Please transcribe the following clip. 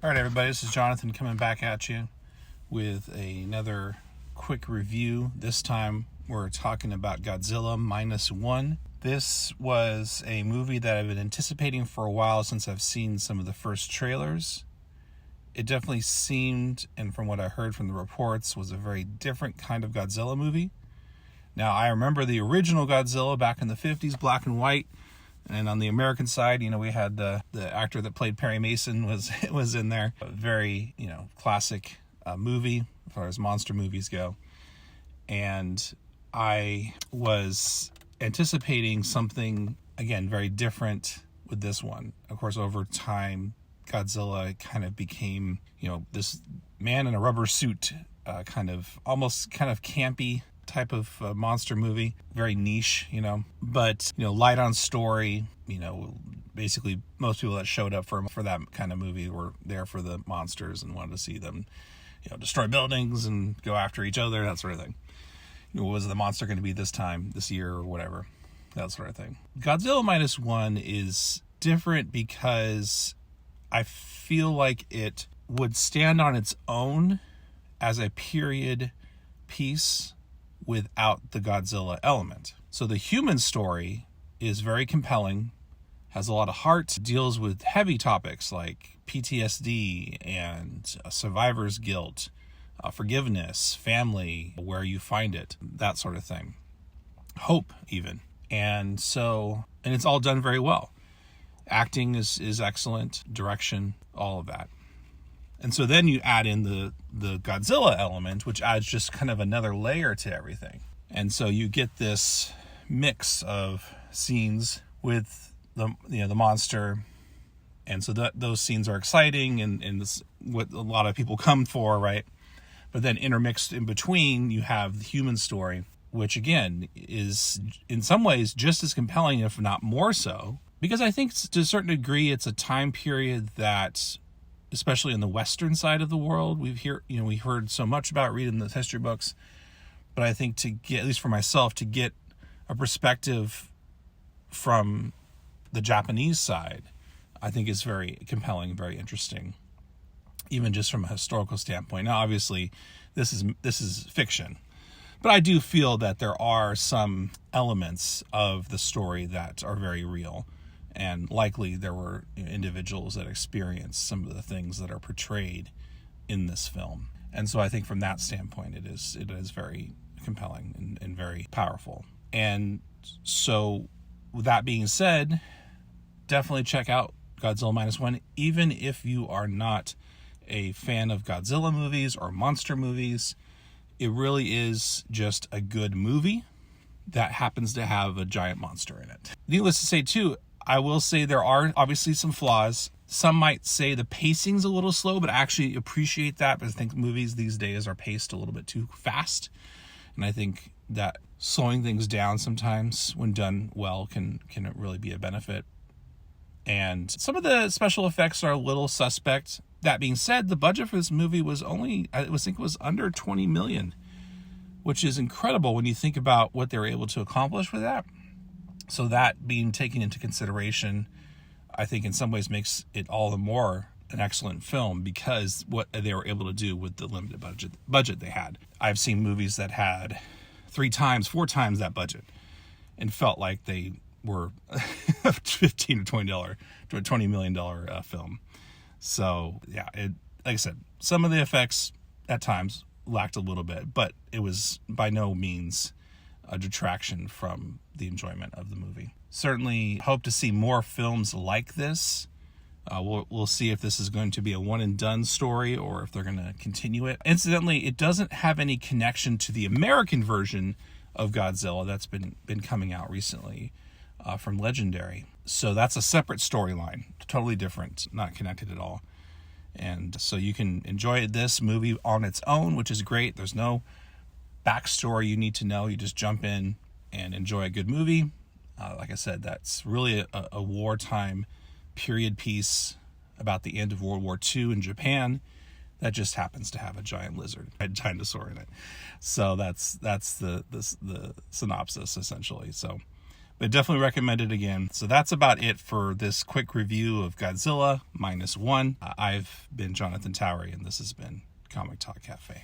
All right, everybody, this is Jonathan coming back at you with another quick review. This time we're talking about Godzilla Minus One. This was a movie that I've been anticipating for a while since I've seen some of the first trailers. It definitely seemed, and from what I heard from the reports, was a very different kind of Godzilla movie. Now, I remember the original Godzilla back in the 50s, black and white. And on the American side, we had the actor that played Perry Mason was in there. A very, classic movie as far as monster movies go. And I was anticipating something, again, very different with this one. Of course, over time, Godzilla kind of became, this man in a rubber suit, kind of campy type of monster movie, very niche, but light on story. Basically most people that showed up for that kind of movie were there for the monsters and wanted to see them destroy buildings and go after each other, that sort of thing. Was the monster going to be this year or whatever, that sort of thing. Godzilla Minus One is different because I feel like it would stand on its own as a period piece without the Godzilla element. So the human story is very compelling, has a lot of heart, deals with heavy topics like PTSD and survivor's guilt, forgiveness, family, where you find it, that sort of thing. Hope, even. And it's all done very well. Acting is excellent, direction, all of that. And so then you add in the Godzilla element, which adds just kind of another layer to everything. And so you get this mix of scenes with the monster. And so those scenes are exciting and this, what a lot of people come for, right? But then intermixed in between, you have the human story, which again is in some ways just as compelling, if not more so, because I think to a certain degree it's a time period that, especially in the Western side of the world, we've heard so much about reading the history books, but I think to get, at least for myself, to get a perspective from the Japanese side, I think is very compelling, very interesting, even just from a historical standpoint. Now, obviously, this is fiction, but I do feel that there are some elements of the story that are very real. And likely there were individuals that experienced some of the things that are portrayed in this film. And so I think from that standpoint, it is very compelling and very powerful. And so with that being said, definitely check out Godzilla Minus One, even if you are not a fan of Godzilla movies or monster movies. It really is just a good movie that happens to have a giant monster in it. Needless to say, too, I will say there are obviously some flaws. Some might say the pacing's a little slow, but I actually appreciate that because I think movies these days are paced a little bit too fast. And I think that slowing things down sometimes when done well can really be a benefit. And some of the special effects are a little suspect. That being said, the budget for this movie was under $20 million, which is incredible when you think about what they were able to accomplish with that. So that being taken into consideration, I think in some ways makes it all the more an excellent film because what they were able to do with the limited budget they had. I've seen movies that had 3 times, 4 times that budget and felt like they were a $15 to $20 million film. So yeah, like I said, some of the effects at times lacked a little bit, but it was by no means a detraction from the enjoyment of the movie. Certainly hope to see more films like this. We'll see if this is going to be a one and done story or if they're going to continue it. Incidentally, it doesn't have any connection to the American version of Godzilla that's been coming out recently from Legendary. So that's a separate storyline, totally different, not connected at all. And so you can enjoy this movie on its own, which is great. There's no backstory you need to know. You just jump in and enjoy a good movie. Like I said, that's really a wartime period piece about the end of World War II in Japan that just happens to have a giant lizard, a dinosaur in it. So that's the synopsis essentially. So but definitely recommend it again. So that's about it for this quick review of Godzilla Minus One. I've been Jonathan Towery, and this has been Comic Talk Cafe.